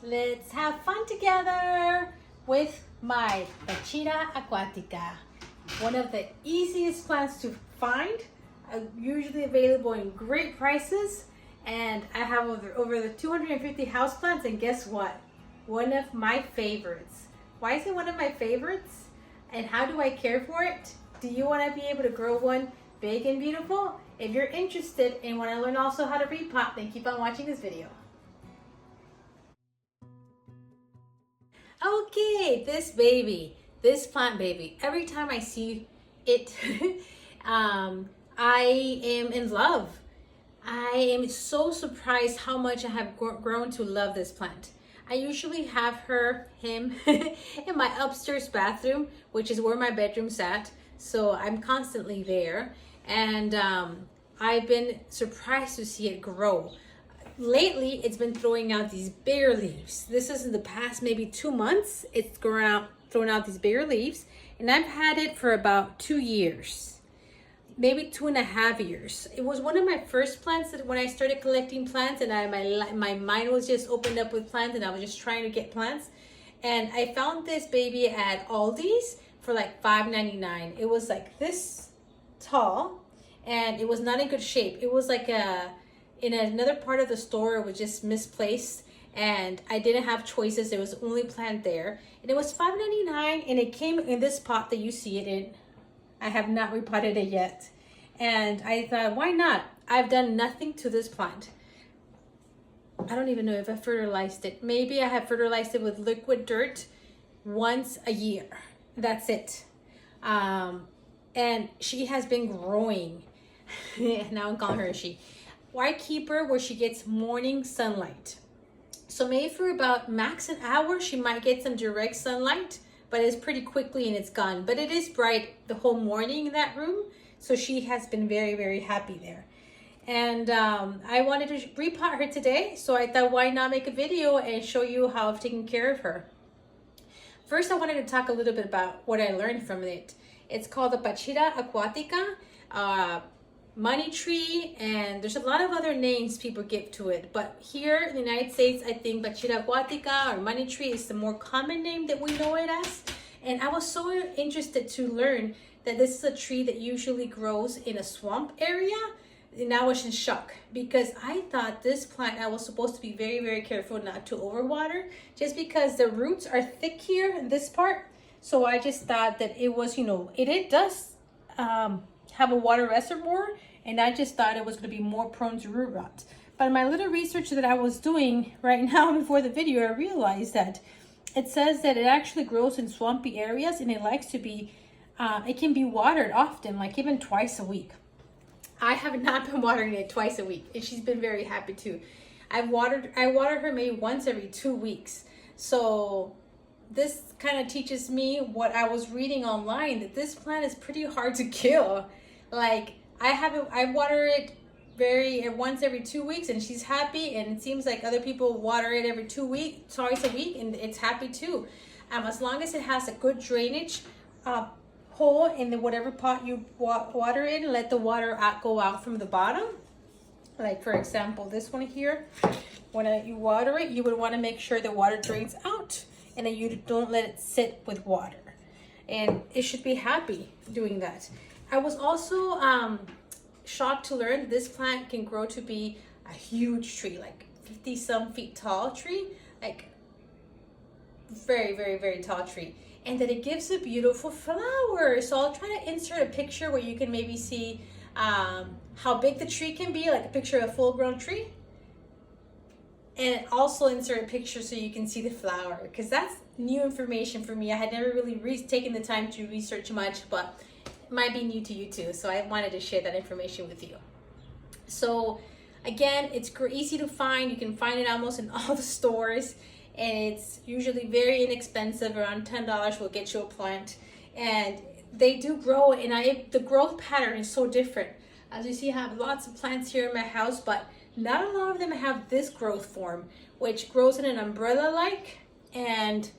Let's have fun together with my PACHIRA Aquatica. One of the easiest plants to find, usually available in great prices, and I have over the 250 houseplants, and guess what? One of my favorites. Why is it one of my favorites? And how do I care for it? Do you want to be able to grow one big and beautiful? If you're interested and want to learn also how to repot, then keep on watching this video. Okay, this plant baby, every time I see it, I am in love. I am so surprised how much I have grown to love this plant. I usually have him in my upstairs bathroom, which is where my bedroom's at. So I'm constantly there. And I've been surprised to see it grow. Lately, it's been throwing out these bigger leaves. This is in the past maybe 2 months. It's throwing out these bigger leaves. And I've had it for about 2 years, maybe 2.5 years. It was one of my first plants that when I started collecting plants, and my mind was just opened up with plants, and I was just trying to get plants. And I found this baby at Aldi's for like $5.99. It was like this tall, and it was not in good shape. It was like in another part of the store, it was just misplaced, and I didn't have choices. There was only plant there, and it was $5.99, and it came in this pot that you see it in. I have not repotted it yet, and I thought, why not? I've done nothing to this plant. I don't even know if I fertilized it. Maybe I have fertilized it with liquid dirt once a year. That's it. And she has been growing. Now I'm calling her she. Why keep her where she gets morning sunlight? So maybe for about max an hour, she might get some direct sunlight, but it's pretty quickly and it's gone. But it is bright the whole morning in that room. So she has been very, very happy there. And I wanted to repot her today. So I thought, why not make a video and show you how I've taken care of her. First, I wanted to talk a little bit about what I learned from it. It's called the PACHIRA Aquatica, money tree, and there's a lot of other names people give to it. But here in the United States, I think PACHIRA Aquatica or money tree is the more common name that we know it as. And I was so interested to learn that this is a tree that usually grows in a swamp area. And I was in shock because I thought this plant, I was supposed to be very, very careful not to overwater, just because the roots are thick here in this part. So I just thought that it was, it does have a water reservoir, and I just thought it was going to be more prone to root rot. But in my little research that I was doing right now before the video, I realized that it says that it actually grows in swampy areas, and it likes to be, it can be watered often, like even twice a week. I have not been watering it twice a week, and she's been very happy too. I water her maybe once every 2 weeks. So this kind of teaches me what I was reading online, that this plant is pretty hard to kill. Like I water it once every 2 weeks, and she's happy. And it seems like other people water it every twice a week, and it's happy too. As long as it has a good drainage hole in whatever pot you water in, let the water go out from the bottom. Like for example, this one here, when you water it, you would want to make sure the water drains out, and then you don't let it sit with water. And it should be happy doing that. I was also shocked to learn that this plant can grow to be a huge tree, like 50-some feet tall tree, like very, very, very tall tree. And that it gives a beautiful flower. So I'll try to insert a picture where you can maybe see how big the tree can be, like a picture of a full-grown tree. And also insert a picture so you can see the flower, because that's new information for me. I had never really taken the time to research much, but it might be new to you too. So I wanted to share that information with you. So again, it's easy to find. You can find it almost in all the stores. And it's usually very inexpensive. Around $10 will get you a plant, and they do grow. And the growth pattern is so different. As you see, I have lots of plants here in my house, but not a lot of them have this growth form, which grows in an umbrella-like. And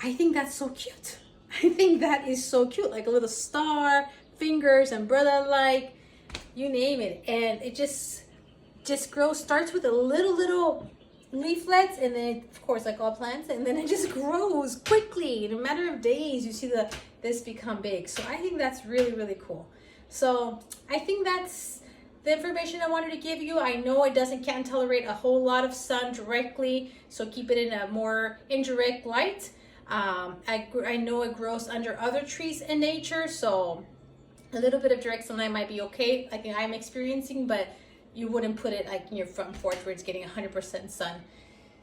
I think that's so cute. I think that is so cute, like a little star, fingers, umbrella-like, you name it. And it just grows. Starts with a little leaflets, and then of course like all plants, and then it just grows quickly. In a matter of days, you see this become big. So I think that's really, really cool. So I think that's the information I wanted to give you. I know it can't tolerate a whole lot of sun directly, so keep it in a more indirect light. I know it grows under other trees in nature, so a little bit of direct sunlight might be okay, like I'm experiencing, but you wouldn't put it like in your front porch where it's getting 100% sun.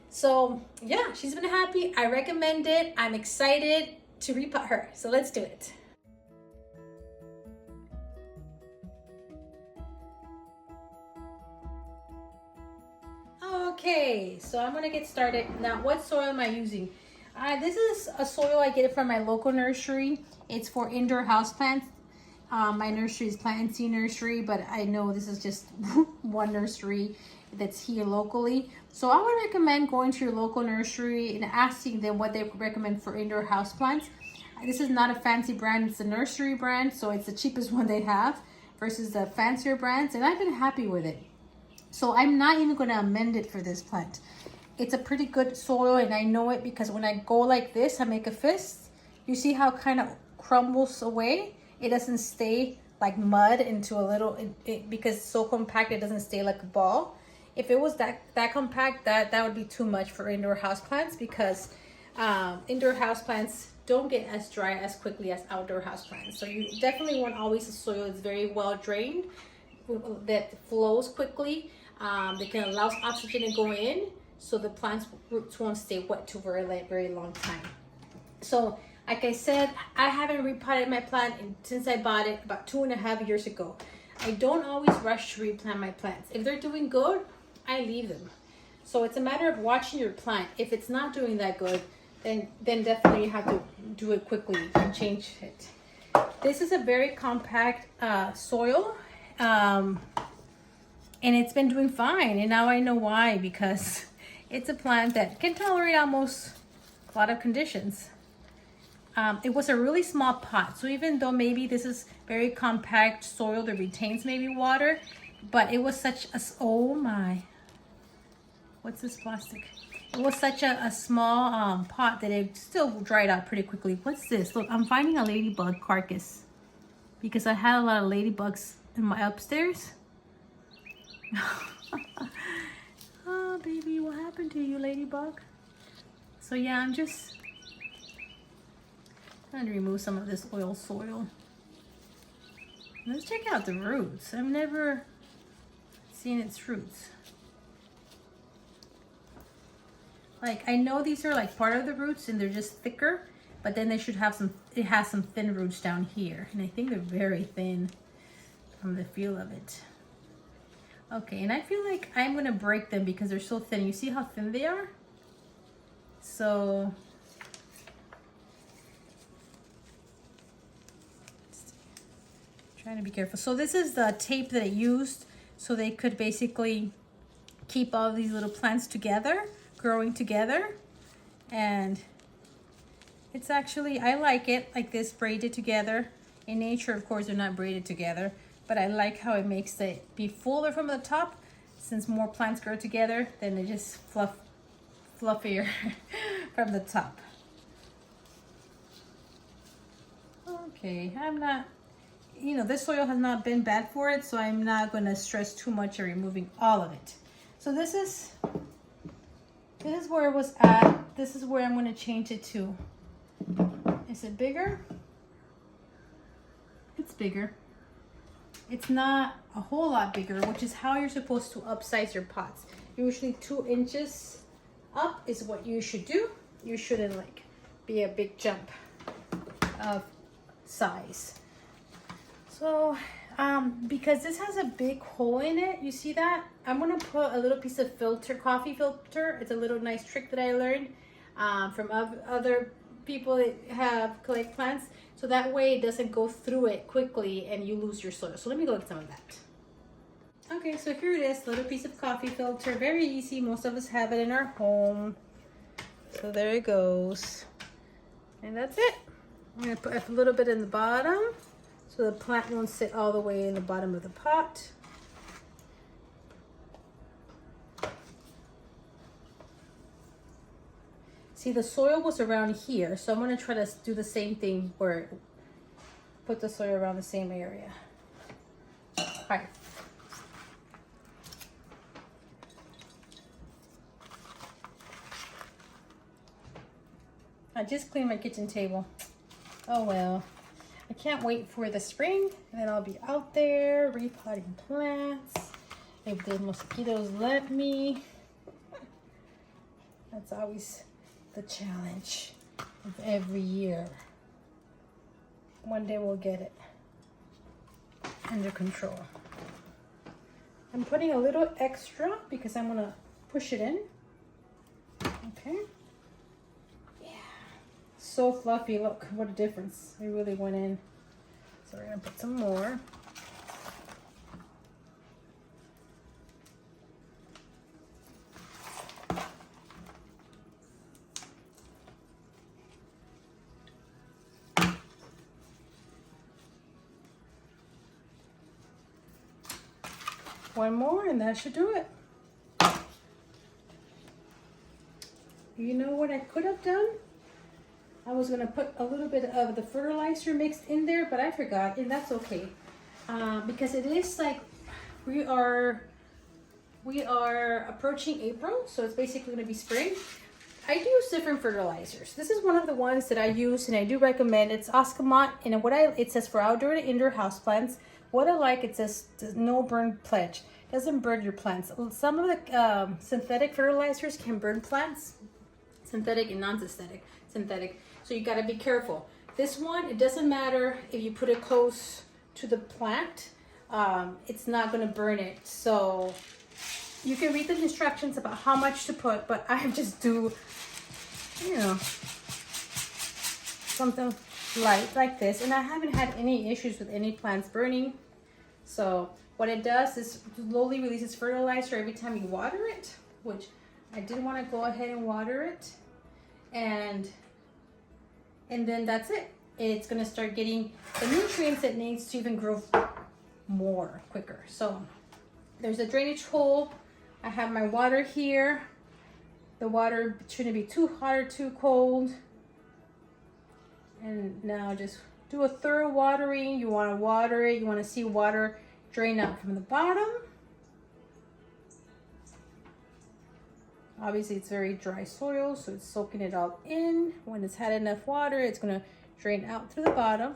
So yeah, she's been happy. I recommend it. I'm excited to repot her. So let's do it. Okay, so I'm gonna get started. Now, what soil am I using? This is a soil I get it from my local nursery. It's for indoor houseplants. My nursery is Plant & Seed Nursery, but I know this is just one nursery that's here locally. So I would recommend going to your local nursery and asking them what they recommend for indoor houseplants. This is not a fancy brand, it's a nursery brand, so it's the cheapest one they have versus the fancier brands, and I've been happy with it. So I'm not even going to amend it for this plant. It's a pretty good soil, and I know it because when I go like this, I make a fist. You see how it kind of crumbles away? It doesn't stay like mud into a little, because it's so compact, it doesn't stay like a ball. If it was that compact, that would be too much for indoor houseplants, because indoor houseplants don't get as dry as quickly as outdoor houseplants. So you definitely want always a soil that's very well drained, that flows quickly, that can allow oxygen to go in, so the plant's roots won't stay wet to very long time. So like I said, I haven't repotted my plant since I bought it about 2.5 years ago. I don't always rush to replant my plants. If they're doing good, I leave them. So it's a matter of watching your plant. If it's not doing that good, then definitely you have to do it quickly and change it. This is a very compact soil, and it's been doing fine. And now I know why, because it's a plant that can tolerate almost a lot of conditions. It was a really small pot, so even though maybe this is very compact soil that retains maybe water, but it was such a, oh my, what's this plastic? It was such a small pot that it still dried out pretty quickly. What's this? Look, I'm finding a ladybug carcass because I had a lot of ladybugs in my upstairs. Oh baby, what happened to you, ladybug? So yeah, I'm just trying to remove some of this oil soil. Let's check out the roots. I've never seen its roots. Like, I know these are like part of the roots and they're just thicker, but then they should have some, it has some thin roots down here. And I think they're very thin from the feel of it. Okay, and I feel like I'm gonna break them because they're so thin. You see how thin they are? So, trying to be careful. So this is the tape that I used so they could basically keep all these little plants together, growing together. And it's actually, I like it like this, braided together. In nature, of course, they're not braided together, but I like how it makes it be fuller from the top. Since more plants grow together, then they just fluffier from the top. Okay, I'm not, you know, this soil has not been bad for it, so I'm not going to stress too much on removing all of it. So this is where it was at. This is where I'm going to change it to. Is it bigger? It's bigger. It's not a whole lot bigger, which is how you're supposed to upsize your pots. Usually 2 inches up is what you should do. You shouldn't like be a big jump of size. So because this has a big hole in it, you see that? I'm gonna put a little piece of filter, coffee filter. It's a little nice trick that I learned from other people that have collect plants. So that way it doesn't go through it quickly and you lose your soil. So let me go get some of that. Okay, so here it is, little piece of coffee filter. Very easy, most of us have it in our home. So there it goes. And that's it. I'm gonna put a little bit in the bottom so the plant won't sit all the way in the bottom of the pot. See, the soil was around here, so I'm gonna try to do the same thing where put the soil around the same area. All right. I just cleaned my kitchen table. Oh well. I can't wait for the spring, and then I'll be out there repotting plants if the mosquitoes let me. That's always the challenge of every year. One day we'll get it under control. I'm putting a little extra because I'm gonna push it in. Okay. Yeah. So fluffy, look what a difference. It really went in. So we're gonna put some more. One more and that should do it. You know what I could have done? I was gonna put a little bit of the fertilizer mixed in there, but I forgot, and that's okay. Because it is like, we are approaching April, so it's basically gonna be spring. I use different fertilizers. This is one of the ones that I use and I do recommend. It's Oskamot, and it says for outdoor and indoor houseplants. What I like, it says no burn pledge. Doesn't burn your plants. Some of the synthetic fertilizers can burn plants. Synthetic and non-synthetic. Synthetic. So you gotta be careful. This one, it doesn't matter if you put it close to the plant. It's not gonna burn it. So you can read the instructions about how much to put, but I just do, you know, something light like this, and I haven't had any issues with any plants burning. So what it does is slowly releases fertilizer every time you water it, which I did want to go ahead and water it, and then that's it. It's gonna start getting the nutrients it needs to even grow more quicker. So there's a drainage hole. I have my water here. The water shouldn't be too hot or too cold. And now just do a thorough watering. You want to water it. You want to see water drain out from the bottom. Obviously it's very dry soil, so it's soaking it all in. When it's had enough water, it's going to drain out through the bottom.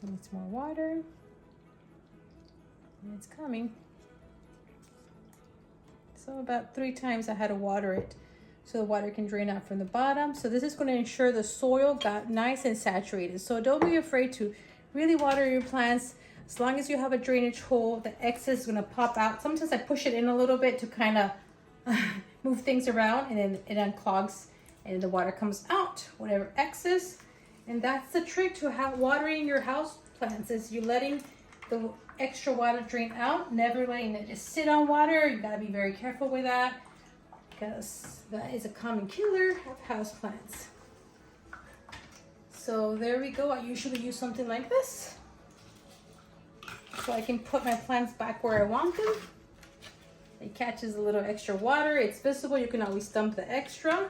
Needs more water. And it's coming. So about 3 times I had to water it so the water can drain out from the bottom. So this is going to ensure the soil got nice and saturated. So don't be afraid to really water your plants. As long as you have a drainage hole, the excess is going to pop out. Sometimes I push it in a little bit to kind of move things around, and then it unclogs and the water comes out, whatever excess. And that's the trick to watering your house plants, is you letting the extra water drain out, never letting it just sit on water. You gotta be very careful with that, because that is a common killer of house plants. So there we go. I usually use something like this, so I can put my plants back where I want them. It catches a little extra water. It's visible. You can always dump the extra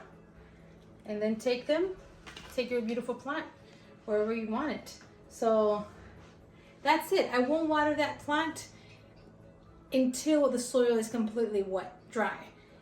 and then take your beautiful plant wherever you want it. So that's it. I won't water that plant until the soil is completely wet, dry,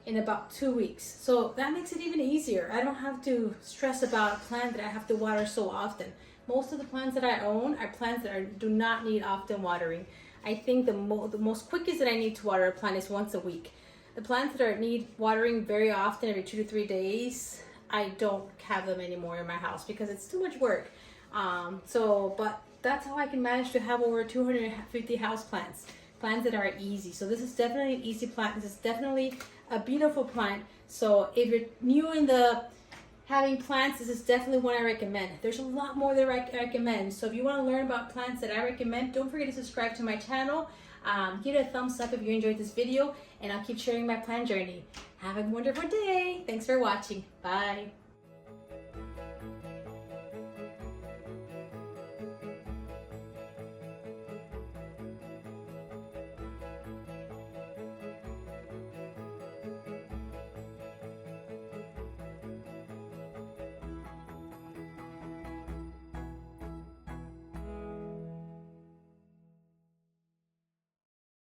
in about 2 weeks. So that makes it even easier. I don't have to stress about a plant that I have to water so often. Most of the plants that I own are plants that do not need often watering. I think the most quickest that I need to water a plant is once a week. The plants that need watering very often, every 2 to 3 days, I don't have them anymore in my house because it's too much work. But that's how I can manage to have over 250 house plants that are easy. So this is definitely an easy plant. This is definitely a beautiful plant. So if you're new in having plants, this is definitely one I recommend. There's a lot more that I recommend. So if you want to learn about plants that I recommend, don't forget to subscribe to my channel. Give it a thumbs up if you enjoyed this video, and I'll keep sharing my plant journey. Have a wonderful day. Thanks for watching. Bye.